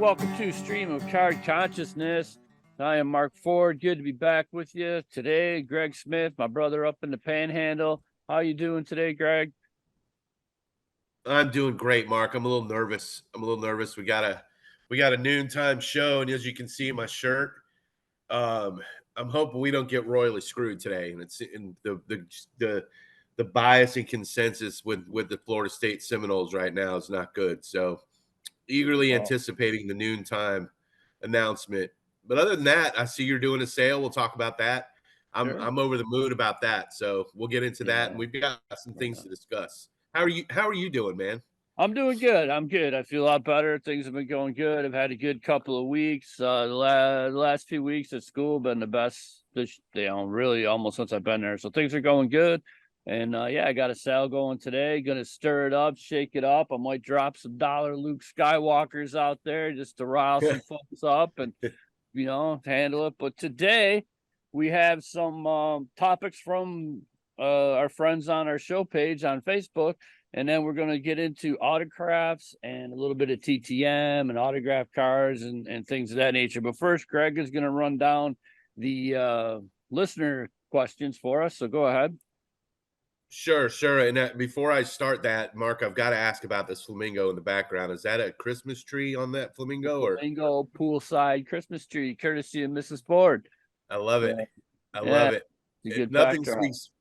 welcome to Stream of Card Consciousness. I am Mark Ford. Good to be back with you today. Greg Smith, my brother up in the Panhandle. How you doing today, Greg? I'm doing great, Mark. I'm a little nervous. We got a noontime show, and as you can see in my shirt, I'm hoping we don't get royally screwed today. And it's in the bias and consensus with the Florida State Seminoles right now is not good. So eagerly anticipating the noontime announcement. But other than that, I see you're doing a sale. We'll talk about that. I'm over the moon about that. So we'll get into that, and we've got some things to discuss. How are you doing, man? I'm doing good. I'm good. I feel a lot better. Things have been going good. I've had a good couple of weeks. The last few weeks at school have been the best, really almost since I've been there. So things are going good. And I got a sale going today. Going to stir it up, shake it up. I might drop some dollar Luke Skywalkers out there just to rile some folks up and, handle it. But today we have some topics from our friends on our show page on Facebook. And then we're going to get into autographs and a little bit of TTM and autograph cards and things of that nature. But first, Greg is going to run down the listener questions for us. So go ahead. Sure. And before I start that, Mark, I've got to ask about this flamingo in the background. Is that a Christmas tree on that flamingo? Flamingo poolside Christmas tree, courtesy of Mrs. Ford. I love it. I love it.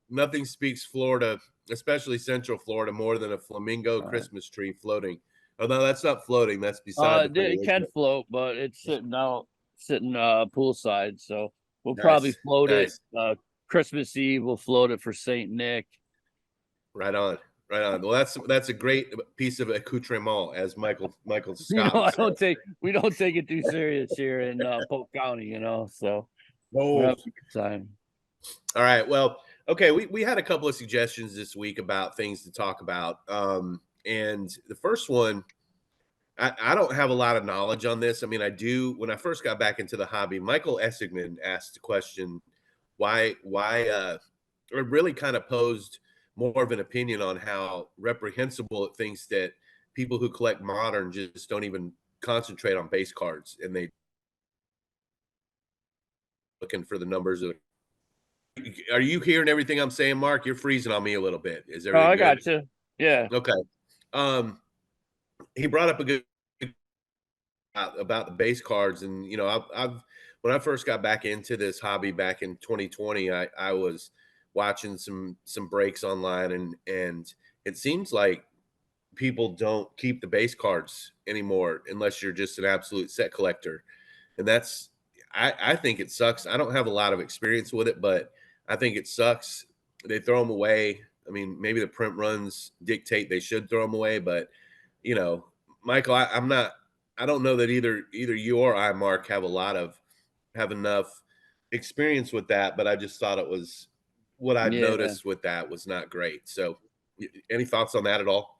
Nothing speaks Florida, especially Central Florida, more than a flamingo Christmas tree floating. Oh no, that's not floating. That's beside the pool. It can float, but it's sitting poolside. So we'll probably float it Christmas Eve. We'll float it for St. Nick. Right on. Well, that's a great piece of accoutrement, as Michael Scott. We don't take it too serious here in Polk County, So we'll have a good time. All right. Well, okay. We had a couple of suggestions this week about things to talk about. And the first one, I don't have a lot of knowledge on this. I mean, I do. When I first got back into the hobby, Michael Essigman asked the question, why, or really kind of posed more of an opinion on how reprehensible it thinks that people who collect modern just don't even concentrate on base cards, and they looking for the numbers of. Are you hearing everything I'm saying, Mark? You're freezing on me a little bit. Is there? I got you. Yeah. Okay. He brought up a good about the base cards, and I've when I first got back into this hobby back in 2020, I was watching some breaks online, and it seems like people don't keep the base cards anymore unless you're just an absolute set collector, and that's I think it sucks. I don't have a lot of experience with it, but I think it sucks. They throw them away. I mean, maybe the print runs dictate they should throw them away, but Michael, I don't know that either you or I, Mark, have enough experience with that, but I just thought it was what I'd noticed with that was not great. So any thoughts on that at all?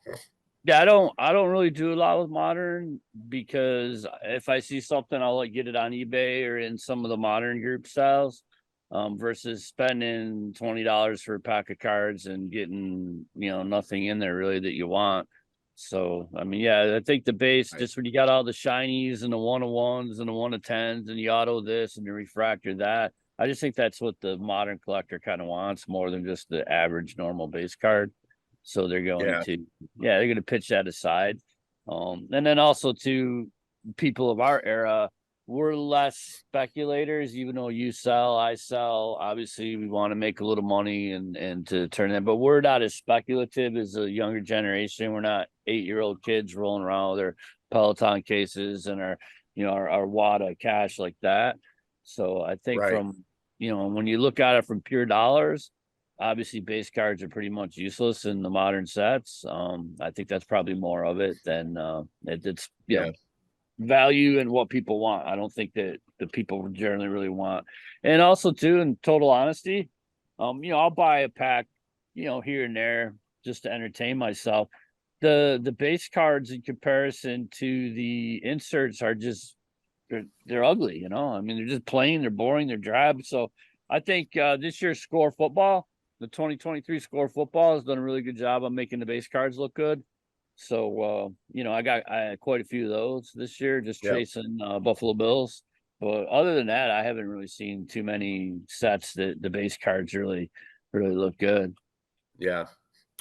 Yeah, I don't really do a lot with modern, because if I see something, I'll get it on eBay or in some of the modern group styles, versus spending $20 for a pack of cards and getting, nothing in there really that you want. So, I mean, I think the base, just when you got all the shinies and the 1-of-1s and the 1-of-10s and the auto this and the refractor that, I just think that's what the modern collector kind of wants more than just the average normal base card. So they're going they're going to pitch that aside. And then also to people of our era, we're less speculators, even though you sell, I sell. Obviously, we want to make a little money and to turn that, but we're not as speculative as the younger generation. We're not 8-year-old kids rolling around with their Peloton cases and our wad of cash like that. So I think from, when you look at it from pure dollars, obviously base cards are pretty much useless in the modern sets. I think that's probably more of it than it's value and what people want. I don't think that the people generally really want. And also too, in total honesty, I'll buy a pack, here and there just to entertain myself. The base cards in comparison to the inserts are just they're ugly, I mean, they're just plain, they're boring, they're drab. So I think this year's Score Football, the 2023 Score Football, has done a really good job on making the base cards look good. So I had quite a few of those this year, just Yep. chasing Buffalo Bills. But other than that, I haven't really seen too many sets that the base cards really look good. Yeah.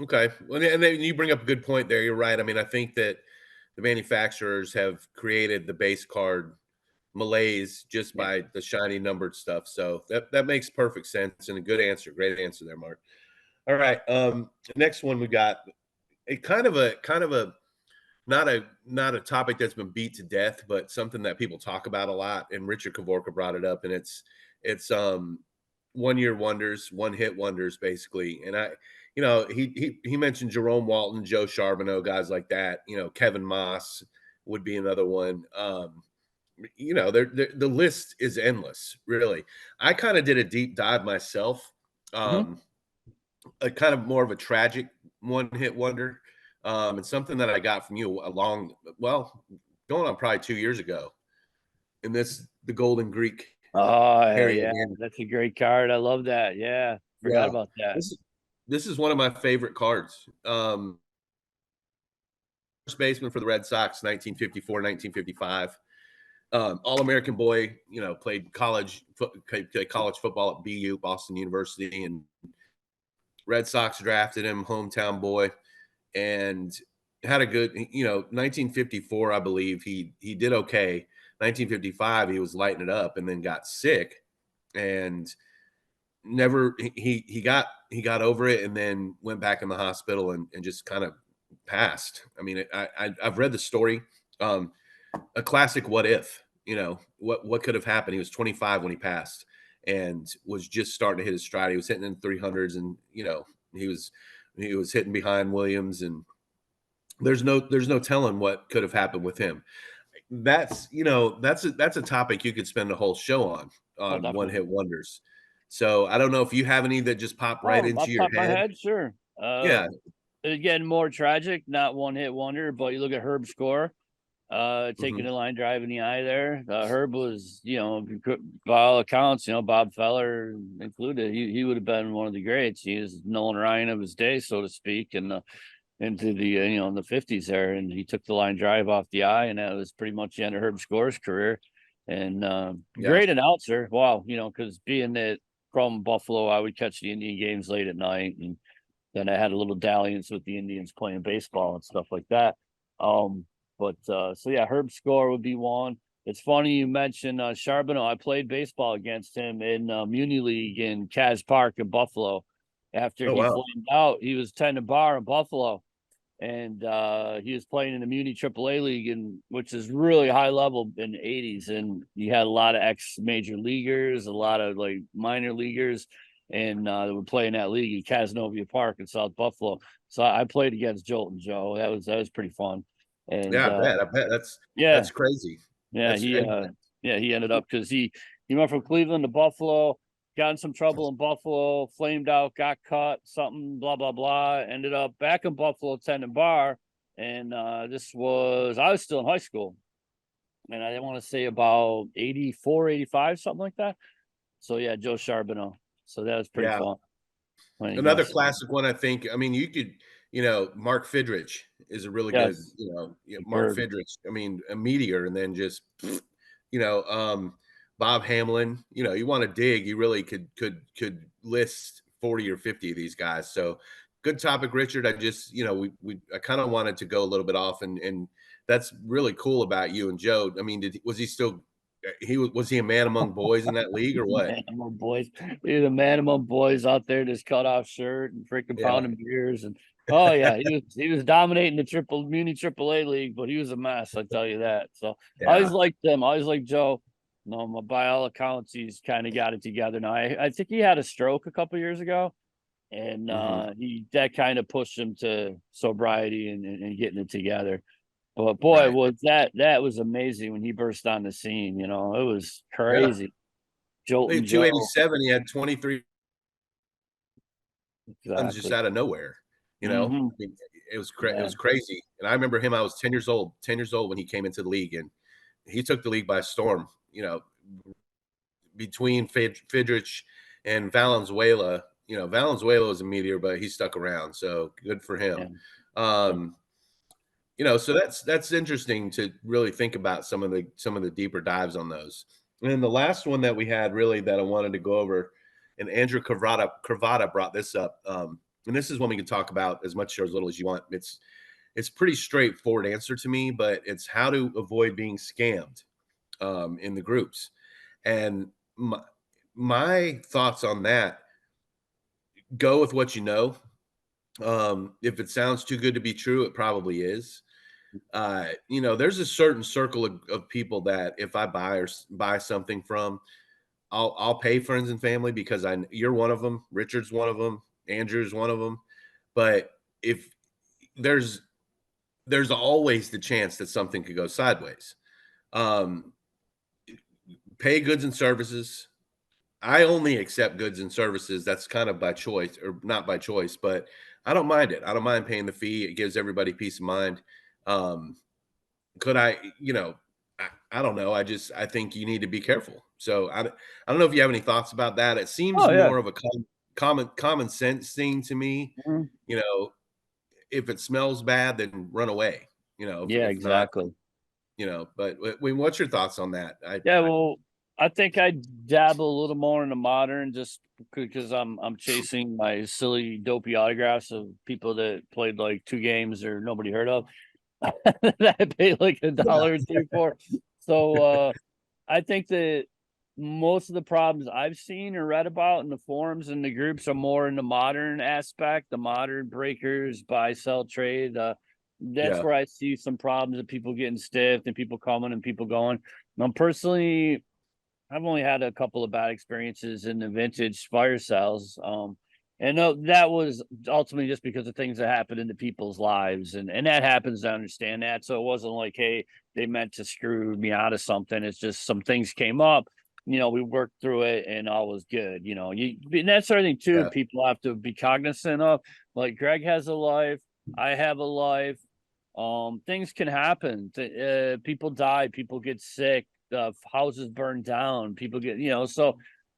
Okay. Well, and then you bring up a good point there. You're right. I mean, I think that the manufacturers have created the base card malaise just Yeah. by the shiny numbered stuff. So that makes perfect sense and a good answer. Great answer there, Mark. All right. Next one we got a kind of a not a topic that's been beat to death, but something that people talk about a lot. And Richard Kavorka brought it up, and it's 1 year wonders, one hit wonders, basically. And he mentioned Jerome Walton, Joe Charbonneau, guys like that. Kevin Moss would be another one. The list is endless, really. I kind of did a deep dive myself. Mhm. Um, a kind of more of a tragic one hit wonder, and something that I got from you going on probably 2 years ago. And the Golden Greek, Oh Harry yeah, Hernandez. that's a great card. I love that. Yeah, forgot Yeah, about that. this is one of my favorite cards. First baseman for the Red Sox, 1954, 1955. All American boy. Played college football at BU, Boston University, and Red Sox drafted him, hometown boy, and had a good, 1954, I believe he did okay. 1955, he was lighting it up and then got sick and never he got over it and then went back in the hospital and just kind of passed. I mean, I've read the story. A classic what if, what could have happened. He was 25 when he passed and was just starting to hit his stride. He was hitting in 300s and he was he was hitting behind Williams, and there's no telling what could have happened with him. That's a topic you could spend a whole show Oh, on one definitely. hit wonders. So I don't know if you have any that just pop right Oh, into off your top of my head. head, sure. Yeah. Again, more tragic, not one hit wonder, but you look at Herb Score, taking Hmm. a line drive in the eye there. Herb was, by all accounts, Bob Feller included, he would have been one of the greats. He was Nolan Ryan of his day, so to speak, and into the in the 50s there, and he took the line drive off the eye, and that was pretty much the end of Herb Score's career. And Yeah. great announcer. Wow, because being that from Buffalo, I would catch the Indian games late at night, and then I had a little dalliance with the Indians playing baseball and stuff like that. But so yeah, Herb Score would be one. It's funny you mentioned Sharbino. I played baseball against him in Muni League in Kaz Park in Buffalo. After Oh he wow. flamed out, he was tending bar in Buffalo, and he was playing in the Muni AAA League, and which is really high level in the 80s. And you had a lot of ex major leaguers, a lot of like minor leaguers, and they would play in that league in Cazenovia Park in South Buffalo. So I played against Jolton Joe. That was pretty fun. And Yeah, I bet yeah, that's crazy. yeah, That's he and yeah, he ended up because he went from Cleveland to Buffalo, got in some trouble in Buffalo, flamed out, got caught, something, blah, blah, blah. Ended up back in Buffalo attending bar. And I was still in high school. And I want to say about 84, 85, something like that. So yeah, Joe Charbonneau. So that was pretty yeah. fun playing Another against him. classic one, I think. I mean, you could, Mark Fidrich is a really good, Yes, Mark superb. Fidrich. I mean, a meteor, and then just, you know, um, Bob Hamlin. You want to dig, you really could list 40 or 50 of these guys. So good topic, Richard. I just, I kind of wanted to go a little bit off, and that's really cool about you and Joe. I mean, was he still? Was he a man among boys in that league or what? Man among boys. He was a man among boys out there, just cut off shirt and freaking Yeah, pounding beers. And oh yeah, he was dominating the triple A league, but he was a mess, I tell you that. So I always yeah. liked them. I always liked Joe. No, by all accounts, he's kind of got it together now. I think he had a stroke a couple years ago, and Hmm. he that kind of pushed him to sobriety and getting it together. But boy, Right. was that was amazing when he burst on the scene. It was Yeah. crazy. Jolton At Joe. 287, he had 23 runs just Exactly. out of nowhere. Mhm. I mean, it Yeah, was crazy. And I remember him. I was 10 years old when he came into the league, and he took the league by storm. Between Fidrich and Valenzuela. Valenzuela was a meteor, but he stuck around. So good for yeah, him. yeah. Um, So that's interesting to really think about some of the deeper dives on those. And then the last one that we had really that I wanted to go over, and Andrew Cravata brought this up. And this is one we can talk about as much or as little as you want. It's pretty straightforward answer to me, but it's how to avoid being scammed in the groups. And my thoughts on that, go with what you know. If it sounds too good to be true, it probably is. There's a certain circle of people that if I buy something from, I'll pay friends and family because you're one of them, Richard's one of them, Andrew's one of them. But if there's there's always the chance that something could go sideways. Um, Pay goods and services. I only accept goods and services. That's kind of by choice, or not by choice, but I don't mind it. I don't mind paying the fee. It gives everybody peace of mind. Um, could I, I don't know. I think you need to be careful. So I don't know if you have any thoughts about that. It seems Oh yeah. more of a common sense thing to me. Mhm. You know, if it smells bad, then run away. Yeah, If not, exactly. but what's your thoughts on that? Yeah, well, I think I dabble a little more in the modern just because I'm chasing my silly dopey autographs of people that played like 2 games or nobody heard of that I paid like a Yeah, dollar or 2 for. So, I think that most of the problems I've seen or read about in the forums and the groups are more in the modern aspect, the modern breakers, buy, sell, trade. That's yeah, where I see some problems of people getting stiffed and people coming and people going. Personally, I've only had a couple of bad experiences in the vintage fire sales. And that was ultimately just because of things that happened into people's lives, and that happens. I understand that. So it wasn't like, hey, they meant to screw me out of something. It's just some things came up. We worked through it, and all was good. And that's sort of thing too. yeah, People have to be cognizant of. Like Greg has a life, I have a life. Things can happen. People die, people get sick, houses burn down, people get, so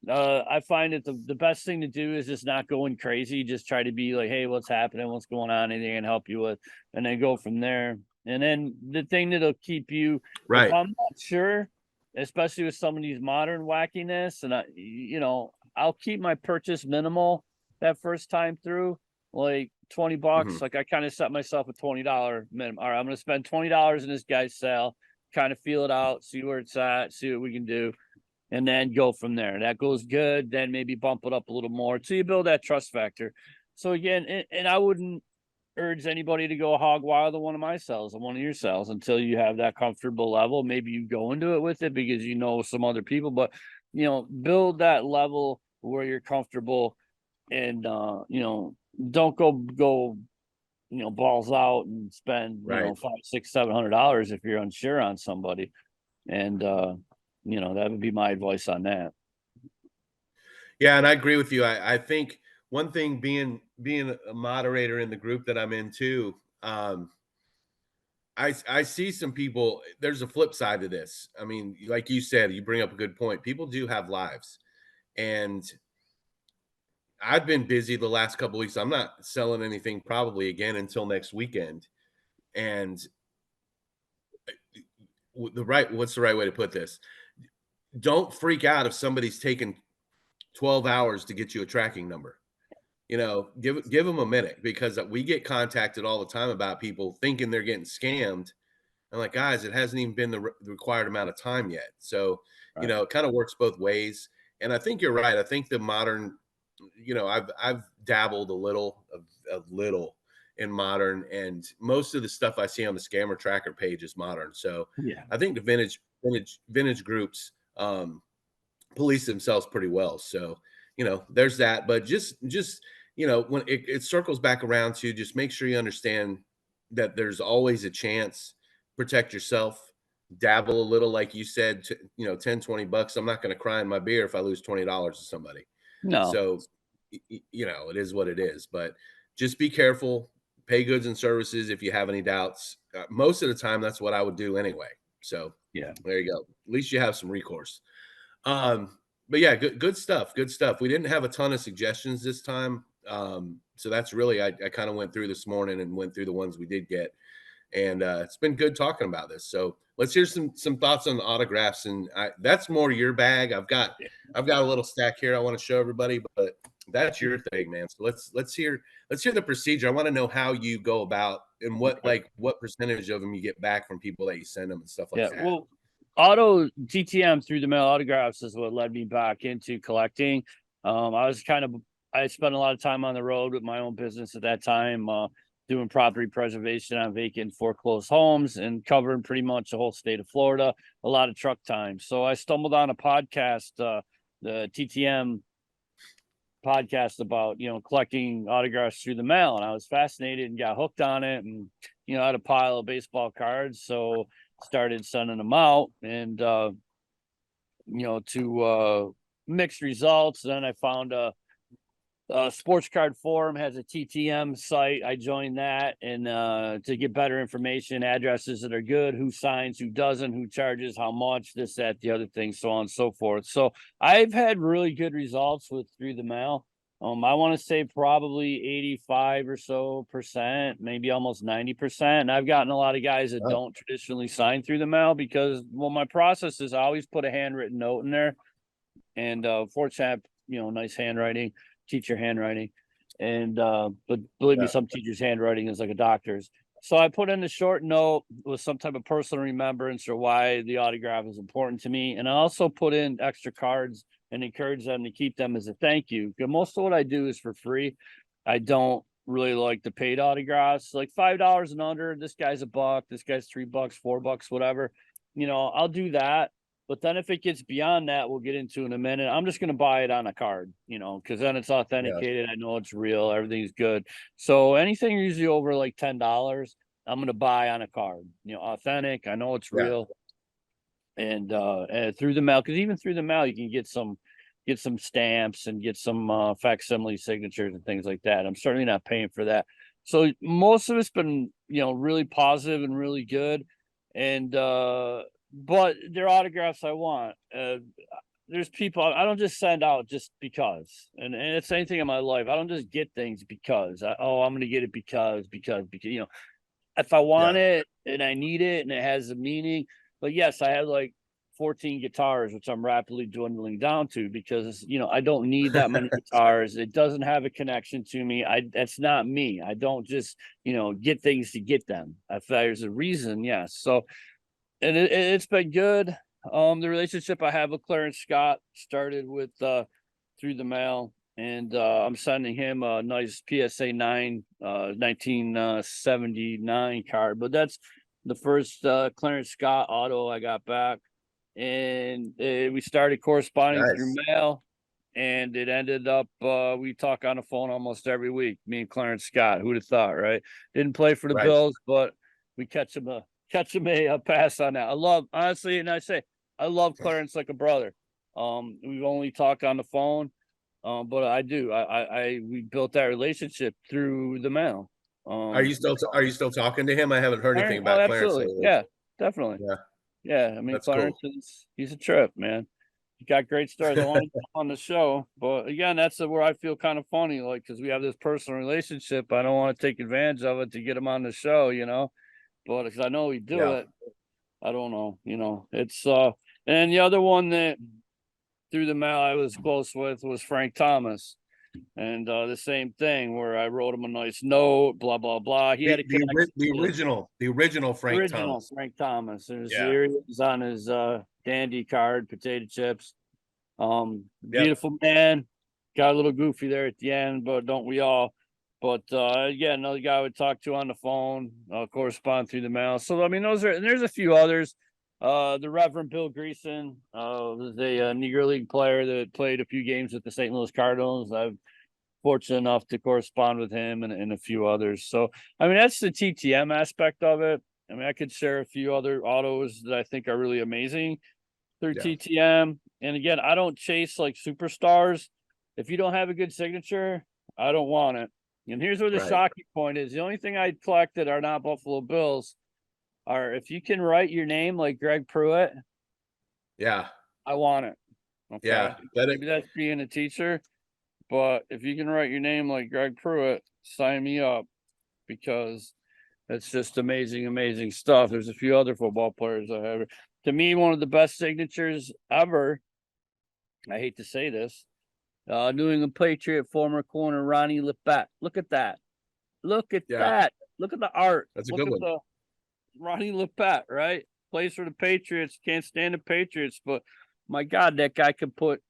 I find that the best thing to do is just not going crazy. Just try to be like, hey, what's happening? What's going on? Anything I can help you with? And then go from there. And then the thing that'll keep you, if right. I'm not sure, especially with some of these modern wackiness, and I'll keep my purchase minimal that first time through, like $20. Mhm. Like I kind of set myself a $20 minimum. All right, I'm gonna spend $20 in this guy's sale, kind of feel it out, see where it's at, see what we can do, and then go from there. That goes good, then maybe bump it up a little more so you build that trust factor. So again, and I wouldn't urge anybody to go hog wild on one of my cells or one of your cells until you have that comfortable level. Maybe you go into it with it because you know some other people, but build that level where you're comfortable, and don't go balls out and spend Right. five, six, $700 if you're unsure on somebody. And that would be my advice on that. Yeah, and I agree with you. I think one thing, being a moderator in the group that I'm in too, I see some people. There's a flip side to this. I mean, like you said, you bring up a good point. People do have lives, and I've been busy the last couple weeks. I'm not selling anything probably again until next weekend. And what's the right way to put this? Don't freak out if somebody's taken 12 hours to get you a tracking number. Give them a minute, because we get contacted all the time about people thinking they're getting scammed. I'm like, guys, it hasn't even been the required amount of time yet. So, Right. it kind of works both ways. And I think you're right. I think the modern, I've dabbled a little in modern, and most of the stuff I see on the scammer tracker page is modern. So Yeah. I think the vintage groups police themselves pretty well. So, there's that. But just when it circles back around to, just make sure you understand that there's always a chance. Protect yourself. Dabble a little, like you said, 10, $20. I'm not going to cry in my beer if I lose $20 to somebody. No. So, it is what it is. But just be careful. Pay goods and services if you have any doubts. Most of the time, that's what I would do anyway. So Yeah. there you go. At least you have some recourse. But yeah, good stuff. Good stuff. We didn't have a ton of suggestions this time. So that's really, I kind of went through this morning and went through the ones we did get. And it's been good talking about this. So let's hear some thoughts on the autographs. And that's more your bag. I've got a little stack here I want to show everybody, but that's your thing, man. So let's hear the procedure. I want to know how you go about and what percentage of them you get back from people that you send them and stuff like Yeah, that. well, auto TTM through the mail autographs is what led me back into collecting. I spent a lot of time on the road with my own business at that time, doing property preservation on vacant foreclosed homes and covering pretty much the whole state of Florida, a lot of truck time. So I stumbled on a podcast, the TTM podcast about, collecting autographs through the mail, and I was fascinated and got hooked on it, and I had a pile of baseball cards, so started sending them out, and to mixed results. Then I found a sports card forum has a TTM site. I joined that, and to get better information, addresses that are good, who signs, who doesn't, who charges how much, this, that, the other thing, so on and so forth. So I've had really good results with through the mail. I want to say probably 85 or so percent, maybe almost 90%. And I've gotten a lot of guys that don't traditionally sign through the mail because, well, my process is I always put a handwritten note in there. And fortunately, nice handwriting, teacher handwriting. And but believe me, some teachers' handwriting is like a doctor's. So I put in a short note with some type of personal remembrance or why the autograph is important to me. And I also put in extra cards and encourage them to keep them as a thank you. Because most of what I do is for free. I don't really like the paid autographs, like $5 and under. This guy's $1, this guy's $3, $4, whatever. I'll do that. But then if it gets beyond that, we'll get into in a minute. I'm just going to buy it on a card, because then it's authenticated. I know it's real. Everything's good. So anything usually over like $10, I'm going to buy on a card, authentic. I know it's real. And through the mail, because even through the mail, you can get some stamps and get some facsimile signatures and things like that. I'm certainly not paying for that. So most of it's been, really positive and really good. And but they're autographs I want. There's people I don't just send out just because, and it's anything in my life. I don't just get things because I'm going to get it because if I want it and I need it and it has a meaning. But yes, I have like 14 guitars, which I'm rapidly dwindling down to because I don't need that many guitars. It doesn't have a connection to me. That's not me. I don't just get things to get them. If there's a reason, yes. So, and it's been good. The relationship I have with Clarence Scott started with through the mail, and I'm sending him a nice PSA 9 1979 card. But that's the first Clarence Scott auto I got back, and we started corresponding through mail, and it ended up we talk on the phone almost every week. Me and Clarence Scott. Who'd have thought, right? Didn't play for the Bills, but we catch him a pass on that. I love Clarence like a brother. We've only talked on the phone, but we built that relationship through the mail. Are you still talking to him? I haven't heard anything about Clarence absolutely lately. Yeah, definitely. I mean, That's Clarence cool. he's a trip, man. He got great stories. I want to on the show, but again, that's where I feel kind of funny, like because we have this personal relationship. I don't want to take advantage of it to get him on the show, but because I know we do it. I don't know, it's and the other one that through the mail I was close with was Frank Thomas. And the same thing where I wrote him a nice note, blah blah blah. He had a the original Frank Thomas. Frank Thomas. Here he is on his dandy card, potato chips. Beautiful man. Got a little goofy there at the end, but don't we all? But another guy I would talk to on the phone, correspond through the mail. So I mean, there's a few others. The Reverend Bill Greason was a Negro League player that played a few games with the St. Louis Cardinals. I'm fortunate enough to correspond with him and a few others. So I mean, that's the TTM aspect of it. I mean, I could share a few other autos that I think are really amazing through TTM. And again, I don't chase like superstars. If you don't have a good signature, I don't want it. And here's where the shocking point is. The only thing I collect that are not Buffalo Bills are if you can write your name like Greg Pruitt. I want it. Okay. Maybe that's being a teacher. But if you can write your name like Greg Pruitt, sign me up because It's just amazing, amazing stuff. There's a few other football players I have. To me, one of the best signatures ever. I hate to say this. New England Patriot former corner Ronnie Lipett. Look at that. Look at Yeah, that. Look at the art. that's a Look good at one. the Ronnie Lipett, right? Plays for the Patriots. Can't stand the Patriots, but my God, that guy could put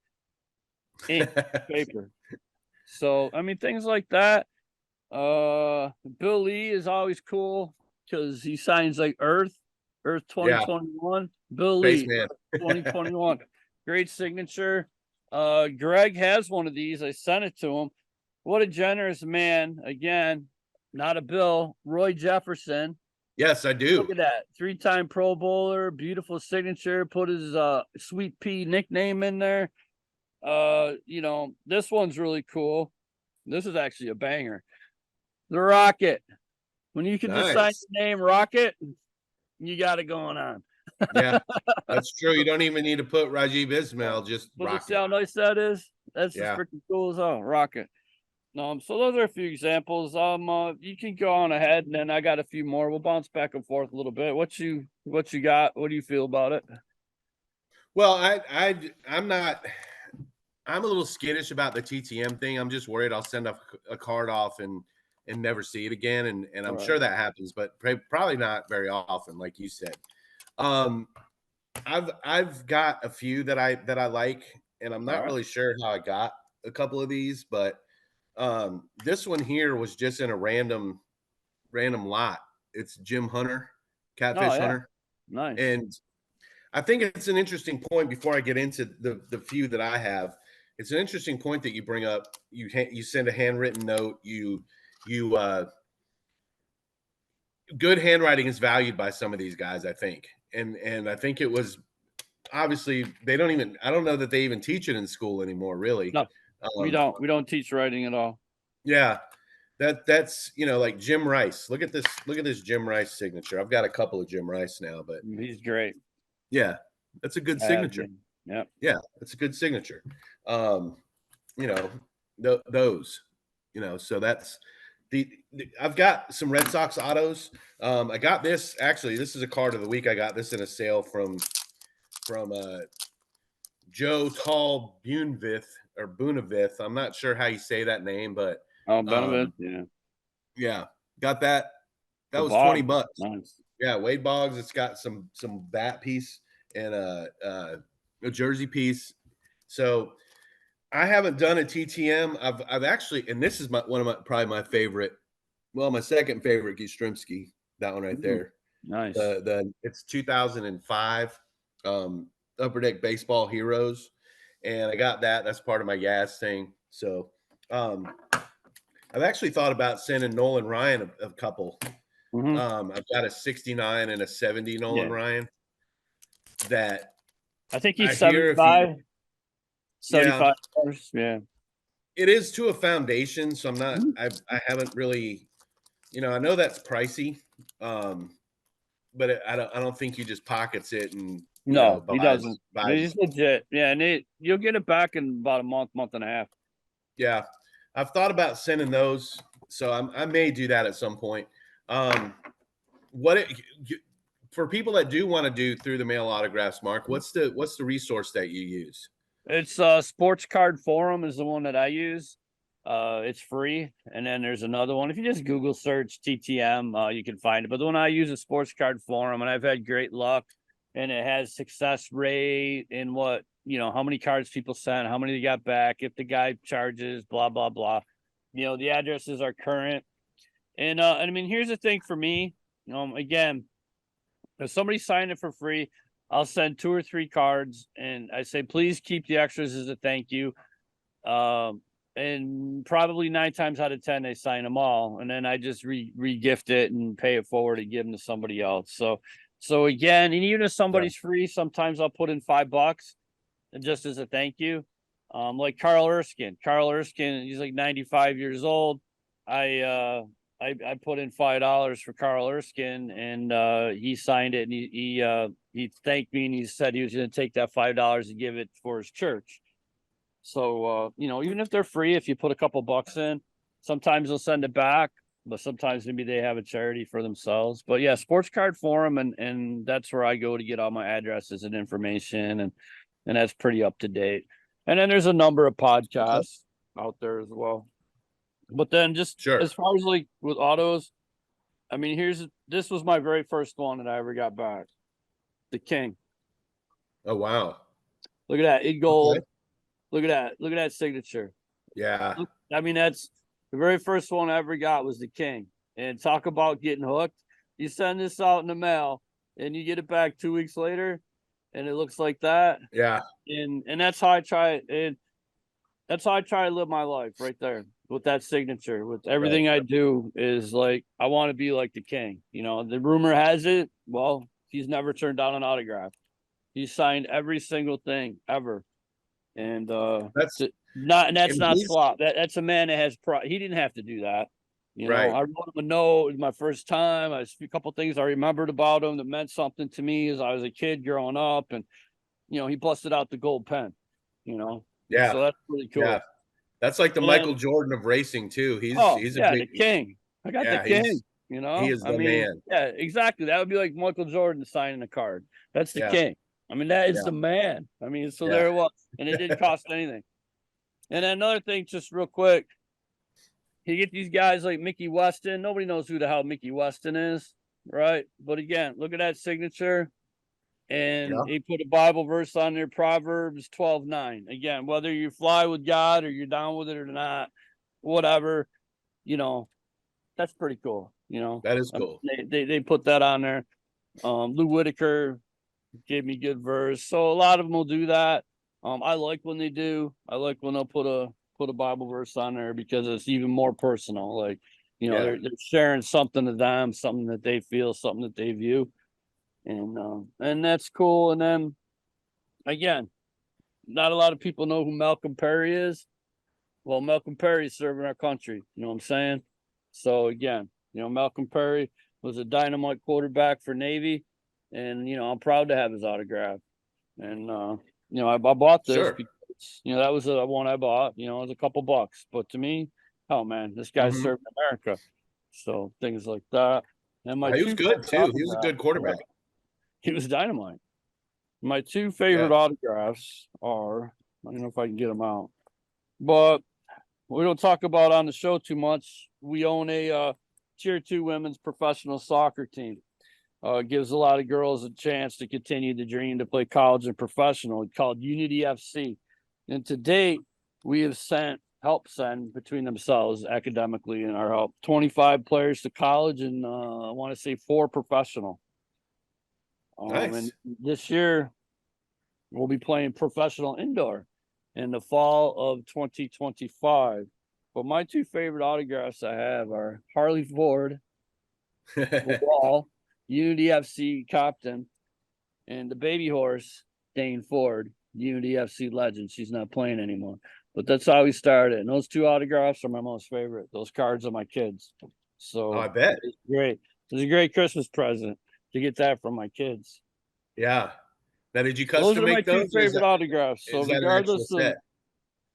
ink to paper. So I mean, things like that. Bill Lee is always cool because he signs like Earth Yeah, 2021. Bill Lee, spaceman. 2021. Great signature. Greg has one of these. I sent it to him. What a generous man. Again, not a Bill. Roy Jefferson. Yes, I Look do. at that. 3-time Pro Bowler, beautiful signature. Put his Sweet Pea nickname in there. This one's really cool. This is actually a banger. The Rocket. When you can just sign Nice. your name Rocket, you got it going on. Yeah, that's true. You don't even need to put Rajiv Ismail, just But you see Rocket. how nice that is? That's just Yeah. freaking cool as hell. Rocket. So those are a few examples. You can go on ahead, and then I got a few more. We'll bounce back and forth a little bit. What you got? What do you feel about it? Well, I'm not. I'm a little skittish about the TTM thing. I'm just worried I'll send a card off and never see it again, and All I'm right. sure that happens, but probably not very often, like you said. Um, I've got a few that I like, and I'm All not right. really sure how I got a couple of these, but this one here was just in a random lot. It's Jim Hunter, Oh Catfish yeah. Hunter, Nice. and I think it's an interesting point before I get into the few that I have. It's an interesting point that you bring up. You send a handwritten note. You good handwriting is valued by some of these guys, I think, and I think it was obviously they don't even. I don't know that they even teach it in school anymore, really. No, we Um, don't. We don't teach writing at all. yeah, that's like Jim Rice. Look at this. Look at this Jim Rice signature. I've got a couple of Jim Rice now, but He's great. yeah, that's a good Has signature. been. Yep. Yeah, that's a good signature. Um, you know, those, so that's I've got some Red Sox autos. I got this actually. This is a card of the week. I got this in a sale from Joe Tall Bunavith. I'm not sure how you say that name, but Oh, Benevit. um, Yeah. yeah, got that. That The was 20 Bog. bucks. Nice. Yeah, Wade Boggs. It's got some bat piece and a jersey piece. So I haven't done a TTM. I've actually, and this is one of probably my favorite. Well, my second favorite, Gustrimsky, that one right there. Nice. It's 2005 Upper Deck Baseball Heroes, and I got that. That's part of my gas thing. So I've actually thought about sending Nolan Ryan a couple. Mm-hmm. I've got a 69 and a 70 Nolan Yeah. Ryan that I think I he's hear if you 75. 75. Yeah. it is to a foundation, so I'm not. Mhm. I haven't really, I know that's pricey, but I don't think he just pockets it and No, he buys doesn't. He's buys. legit. Yeah, and you'll get it back in about a month and a half. Yeah, I've thought about sending those, so I may do that at some point. Um, what it, for people that do want to do through the mail autographs, Mark? What's the resource that you use? It's Sports Card Forum is the one that I use. It's free, and then there's another one. If you just Google search TTM, you can find it. But the one I use is Sports Card Forum, and I've had great luck. And it has success rate and how many cards people sent, how many they got back, if the guy charges, blah blah blah. The addresses are current. And I mean, here's the thing for me. Again, if somebody signed it for free, I'll send 2 or 3 cards, and I say, please keep the extras as a thank you. And probably 9 times out of 10, they sign them all, and then I just re-gift it and pay it forward and give them to somebody else. So again, and even if somebody's free, sometimes I'll put in $5 just as a thank you. Like Carl Erskine. Carl Erskine, he's like 95 years old. I put in $5 for Carl Erskine, and he signed it, and he thanked me, and he said he was going to take that $5 and give it for his church. So even if they're free, if you put a couple bucks in, sometimes they'll send it back. but sometimes maybe they have a charity for themselves. But yeah, Sports Card Forum, and that's where I go to get all my addresses and information, and that's pretty up to date. And then there's a number of podcasts out there as well. But then just Sure. as far as like with autos, I mean, this was my very first one that I ever got back. The King. Oh wow. Look at that. In gold. Okay. Look at that. Look at that signature. Yeah. I mean, that's the very first one I ever got was the King. And talk about getting hooked. You send this out in the mail and you get it back 2 weeks later and it looks like that. Yeah. And that's how I try and that's how I try to live my life right there with that signature. With everything I do is like I want to be like the King. You know, the rumor has it, well, he's never turned down an autograph. He signed every single thing ever. And That's not slop. That's a man that has pride. He didn't have to do that. You know, right. I wrote him a note. It was my first time. A couple things I remembered about him that meant something to me as I was a kid growing up. And, you know, he busted out the gold pen, you know. Yeah. So that's really cool. Yeah. That's like the Michael Jordan of racing too. He's a big, the King. I got the King, you know. He is the man. Yeah, exactly. That would be like Michael Jordan signing a card. That's the King. I mean, that is the man. I mean, so there it was. And it didn't cost anything. And then another thing, just real quick, you get these guys like Mickey Weston. Nobody knows who the hell Mickey Weston is, right? But again, look at that signature. And he put a Bible verse on there, Proverbs 12:9. Again, whether you fly with God or you're down with it or not, whatever, you know, that's pretty cool. You know, that is cool. They put that on there. Lou Whitaker gave me good verse. So a lot of them will do that. I like when they do. I like when they'll put a Bible verse on there because it's even more personal. Like, you know, they're sharing something to them, something that they feel, something that they view. And that's cool. And then again, not a lot of people know who Malcolm Perry is. Well, Malcolm Perry is serving our country. You know what I'm saying? So again, you know, Malcolm Perry was a dynamite quarterback for Navy. And, you know, I'm proud to have his autograph. And, you know, I bought this because, you know, that was the one I bought. You know, it was a couple bucks. But to me, oh, man, this guy served America. So things like that. And he was good, too. He was a good quarterback. He was dynamite. My two favorite autographs are, I don't know if I can get them out, but we don't talk about on the show too much. We own a Tier 2 women's professional soccer team. Gives a lot of girls a chance to continue the dream to play college and professional. It's called Unity FC. And to date, we have helped send between themselves academically and our help 25 players to college and I want to say 4 professional. Nice. And this year we'll be playing professional indoor in the fall of 2025. But my two favorite autographs I have are Harley Ford, Wall, Unity FC captain, and the baby horse, Dane Ford, Unity FC legend. She's not playing anymore. But that's how we started. And those two autographs are my most favorite. Those cards are my kids. So I bet. It's great. It was a great Christmas present to get that from my kids. Yeah. Now, did you custom make those? Those are my two favorite autographs. So regardless of, set?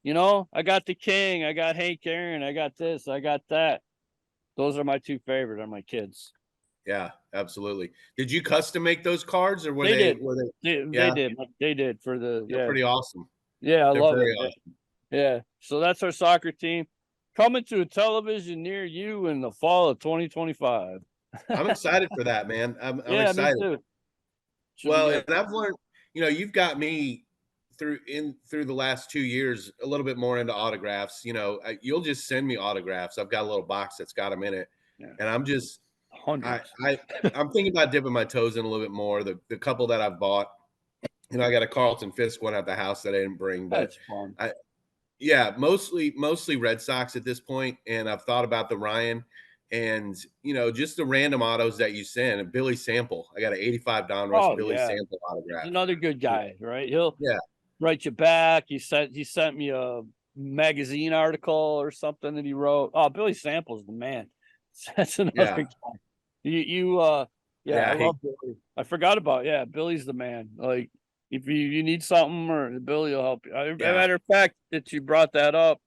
You know, I got the King, I got Hank Aaron, I got this, I got that. Those are my two favorite on my kids. Yeah, absolutely. Did you custom make those cards, or they did? Were they did. They did for the. They're pretty awesome. Yeah, I love it. Awesome. Yeah. So that's our soccer team coming to a television near you in the fall of 2025. I'm excited for that, man. I'm excited. Me too. Well, and I've learned, you know, you've got me through the last 2 years a little bit more into autographs. You know, you'll just send me autographs. I've got a little box that's got them in it, and I'm just hundreds. I'm thinking about dipping my toes in a little bit more. The couple that I've bought, you know, I got a Carlton Fisk one at the house that I didn't bring, but that's fun. Mostly Red Sox at this point, and I've thought about the Ryan. And, you know, just the random autos that you send. And Billy Sample. I got an 85 Donruss Billy Sample autograph. He's another good guy, right? He'll write you back. He sent me a magazine article or something that he wrote. Oh, Billy Sample's the man. That's another guy. I love Billy. I forgot about Billy's the man. Like if you need something, or Billy will help you. Matter of fact, that you brought that up.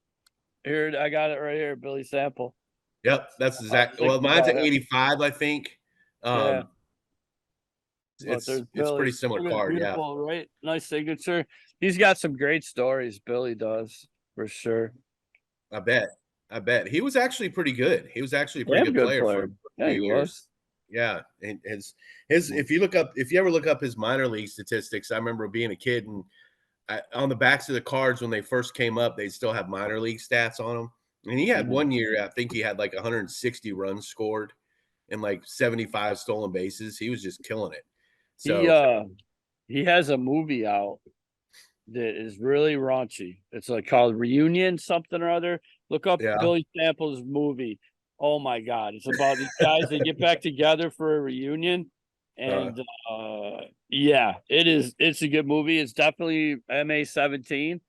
Here, I got it right here, Billy Sample. Yep, that's I was exactly. Well, thinking mine's about an him. 85, I think. Yeah. Um, But there's it's pretty Billy. similar Look at card, yeah. beautiful, right? Nice signature. He's got some great stories. Billy does for sure. I bet. I bet. He was actually pretty good. He was actually a pretty Damn good good player for player. a Yeah, few he was. years. Yeah, and his if you ever look up his minor league statistics, I remember being a kid and on the backs of the cards when they first came up, they still have minor league stats on them. And he had Mhm. one year, I think he had like 160 runs scored and like 75 stolen bases. He was just killing it. He So, he has a movie out that is really raunchy. It's like called Reunion something or other. Look up yeah. Billy Samples movie. Oh my god, it's about these guys that get back together for a reunion. Uh, And yeah, it's a good movie. It's definitely MA-17,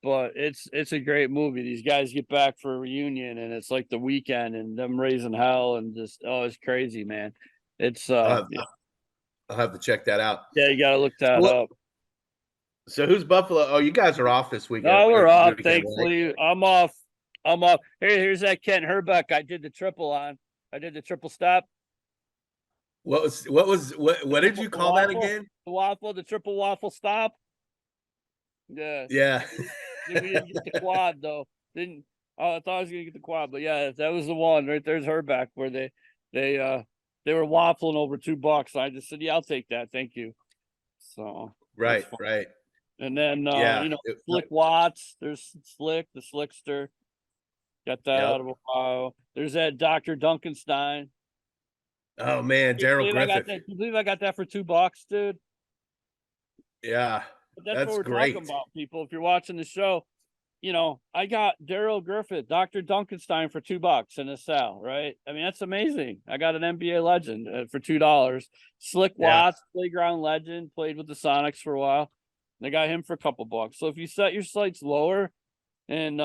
but it's a great movie. These guys get back for a reunion and it's like the weekend and them raising hell and just it's crazy, man. It's I'll have, I'll have to check that out. yeah, you gotta look So, that up. so who's Buffalo? Oh, you guys are off this weekend, No, we're off, weekend, right? thankfully. I'm off. I'm off. Here's that Kent Herbeck I did the triple on. I did the triple stop. What did you The call that waffle. again? The waffle, the triple waffle stop. Yeah. Yeah. We didn't get the quad though. Didn't I thought I was gonna get the quad, but yeah, that was the one. Right there's Herbeck where they they were waffling over $2. I just said, yeah, I'll take that. Thank you. So that's Right, fun. right. And then Yeah. you know, Slick Watts, there's Slick, the Slickster. Got that Yep. out of Ohio. There's that Dr. Duncanstein. Oh man, Can you Daryl believe I got Griffith. that? Can you believe I got that for $2, dude? Yeah, But that's what that's we're talking great. about, people. If you're watching the show, you know, I got Daryl Griffith, Dr. Duncanstein for $2 in a cell, right? I mean, that's amazing. I got an NBA legend for $2. Slick Yeah. Watts, playground legend, played with the Sonics for a while. They got him for a couple bucks. So if you set your sights lower and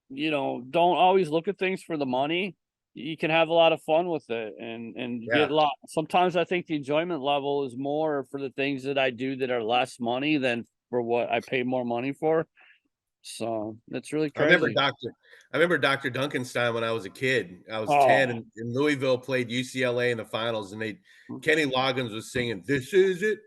you know, don't always look at things for the money. You can have a lot of fun with it and Yeah. get a lot. Sometimes I think the enjoyment level is more for the things that I do that are less money than for what I pay more money for. So it's really I remember crazy. Dr. Duncanstein when I was a kid. I was 10 Oh, and Louisville played UCLA in the finals and Kenny Loggins was singing "This Is It,"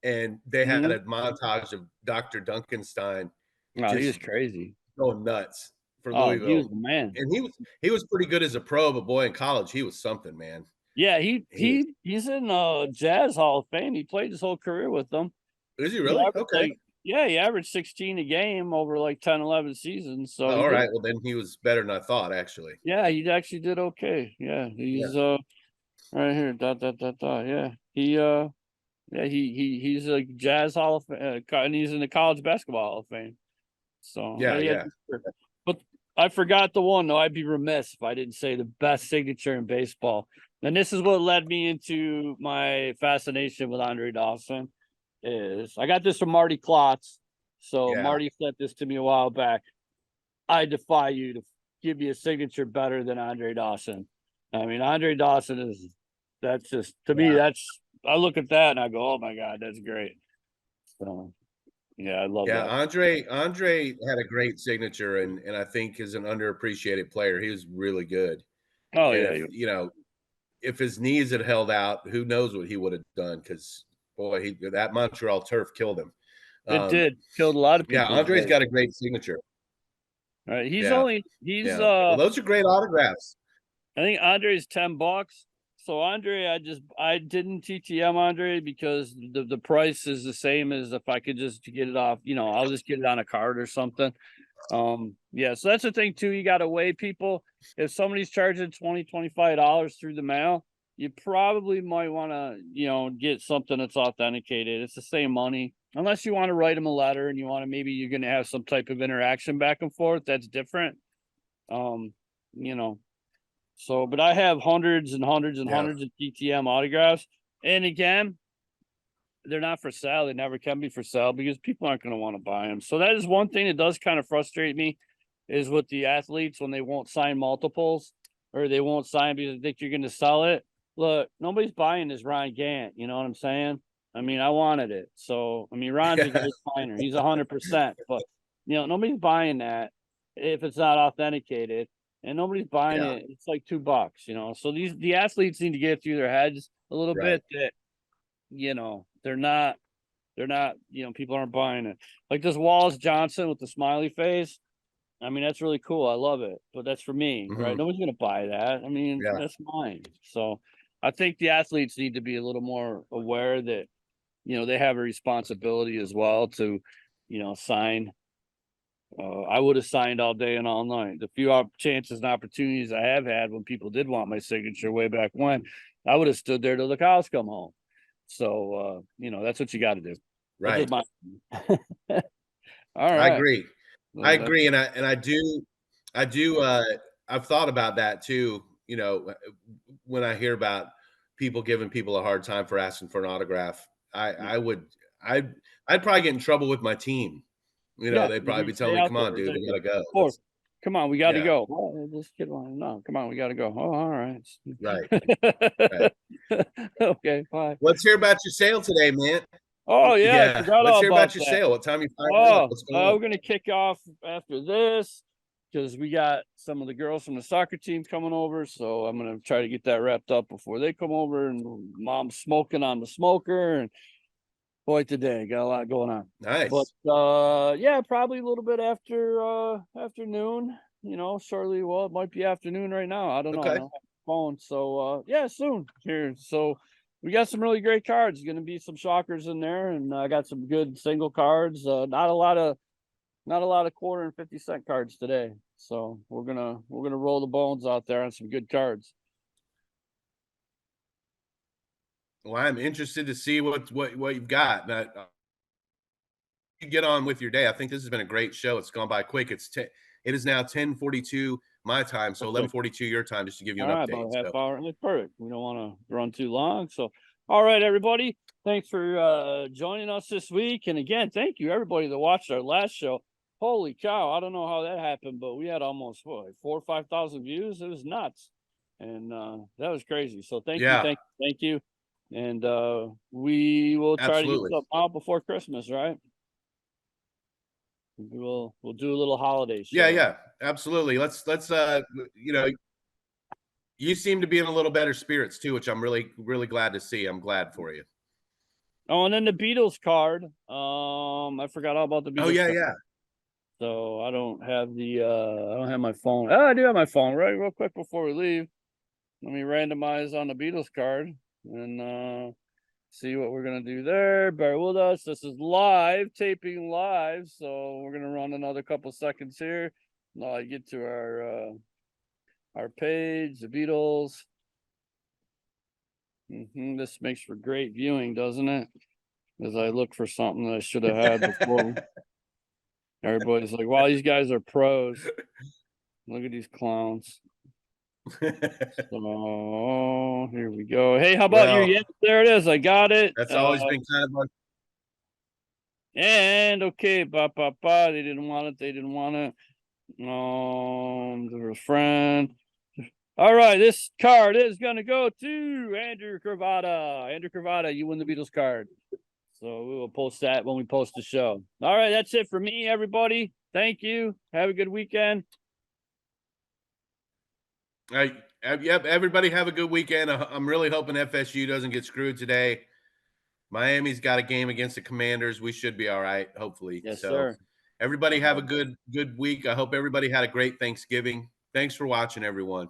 and they had mhm. a montage of Dr. Duncanstein No, he was just crazy. going nuts for Oh, he was Louisville. the man. And he was pretty good as a pro, but boy, in college he was something, man. Yeah, He was. he's in Jazz Hall of Fame. He played his whole career with them. Is he He really? averaged Okay. like yeah, he averaged 16 a game over like 10, 11 seasons. So Oh, he all did. right. Well, then he was better than I thought, actually. Yeah, he actually did okay. Yeah, Yeah. he's right here. Dot dot dot dot. Yeah, yeah he's a Jazz Hall of and he's in the College Basketball Hall of Fame. So Yeah. yeah, Yeah. but I forgot the one though. I'd be remiss if I didn't say the best signature in baseball. And this is what led me into my fascination with Andre Dawson. Is I got this from Marty Klotz. So Yeah. Marty sent this to me a while back. I defy you to give me a signature better than Andre Dawson. I mean, Andre Dawson is that's just to me, Yeah. that's I look at that and I go, oh my God, that's great. So yeah, I love Yeah, that. Andre had a great signature and I think is an underappreciated player. He was really good. Oh And yeah, if, you know, if his knees had held out, who knows what he would have done cuz boy, that Montreal turf killed him. it Um, did killed a lot of yeah, people's Andre's days. got a great signature. All right. Yeah. He's Yeah. Well, those are great autographs. I think Andre's $10. So Andre, I didn't TTM Andre because the price is the same as if I could just get it off, you know, I'll just get it on a card or something. Yeah, so that's the thing too. You got to weigh people. If somebody's charging $25 through the mail, you probably might want to, you know, get something that's authenticated. It's the same money. Unless you want to write them a letter and you want to maybe you're going to have some type of interaction back and forth, that's different. Um, you know, so but I have hundreds and hundreds and Yeah. hundreds of DTM autographs. And again, they're not for sale. They never can be for sale because people aren't going to want to buy them. So that is one thing that does kind of frustrate me is with the athletes when they won't sign multiples or they won't sign because they think you're going to sell it. Look, nobody's buying this Ryan Gant. You know what I'm saying? I mean, I wanted it. So, I mean, Ron's a Yeah. great signer. He's 100%, but you know, nobody's buying that if it's not authenticated. and nobody's buying Yeah. it. It's like $2, So the athletes need to get through their heads a little Right. bit that, they're not, people aren't buying it. Like this Wallace Johnson with the smiley face. I mean, that's really cool. I love it, but that's for me, right? Mhm. Nobody's gonna buy that. I mean, Yeah. that's mine. So I think the athletes need to be a little more aware that, they have a responsibility as well to, sign. I would have signed all day and all night. The few chances and opportunities I have had when people did want my signature way back when, I would have stood there till the cows come home. So, that's what you got to do. That's just Right. my. All I right. agree. I Well, that's agree, and I do, I've thought about that too, when I hear about people giving people a hard time for asking for an autograph. I yeah. I would I'd probably get in trouble with my team. Yeah, They'd probably you be stay telling me, out "Come there. on, dude, we Exactly. gotta go." Or, come on, we got to Yeah, go. Oh, this kid wanted no. Come on, we got to go. Oh, all right. right, right. Okay, bye. Let's hear about your sale today, man. Oh yeah, I Yeah, forgot let's all hear about about your that. sale. What time you firing up? Oh, What's going on? we're gonna kick off after this because we got some of the girls from the soccer team coming over. So I'm gonna try to get that wrapped up before they come over. And mom's smoking on the smoker, and boy, today got a lot going on. But Nice. yeah, probably a little bit after afternoon. Shortly. Well, it might be afternoon right now. I don't know. I Okay. don't have a phone. So yeah, soon here. So we got some really great cards. Going to be some shockers in there, and I got some good single cards. Not a lot of quarter and 50-cent cards today. So we're gonna roll the bones out there on some good cards. Well, I'm interested to see what you've got. Now, you get on with your day. I think this has been a great show. It's gone by quick. It is now 10:42 my time, so Perfect. 11:42 your time, just to give you All an right, update. about a half So, hour. That's perfect. We don't want to run too long. So, all right, everybody. Thanks for joining us this week. And again, thank you everybody that watched our last show. Holy cow! I don't know how that happened, but we had almost what, like 4 or 5,000 views. It was nuts, and that was crazy. So thank you, yeah, thank you, and we will try to get absolutely. something out before Christmas, right? We'll do a little holiday Yeah, show. yeah, absolutely. You seem to be in a little better spirits too, which I'm really really glad to see. I'm glad for you. Oh, and then the Beatles card. I forgot all about the Oh Beatles yeah, card. yeah. So I don't have my phone. Oh, I do have my phone, right? Real quick before we leave. Let me randomize on the Beatles card and see what we're gonna do there. Bear with us. This is live, taping live. So we're gonna run another couple seconds here. Now I get to our page, the Beatles. This makes for great viewing, doesn't it? As I look for something that I should have had before. Everybody's like, wow, these guys are pros. Look at these clowns. So here we go. Hey, how about you? Well, Yes, there it is. I got it. that's always been kind of our And okay, They didn't want it. They didn't want it. There's a friend. All right, this card is gonna go to Andrew Cravata. Andrew Cravata, you win the Beatles card. So we will post that when we post the show. All right, that's it for me, everybody. Thank you. Have a good weekend. Yep, everybody have a good weekend. I'm really hoping FSU doesn't get screwed today. Miami's got a game against the Commanders. We should be all right, hopefully. Yes, So, sir. everybody have a good week. I hope everybody had a great Thanksgiving. Thanks for watching, everyone.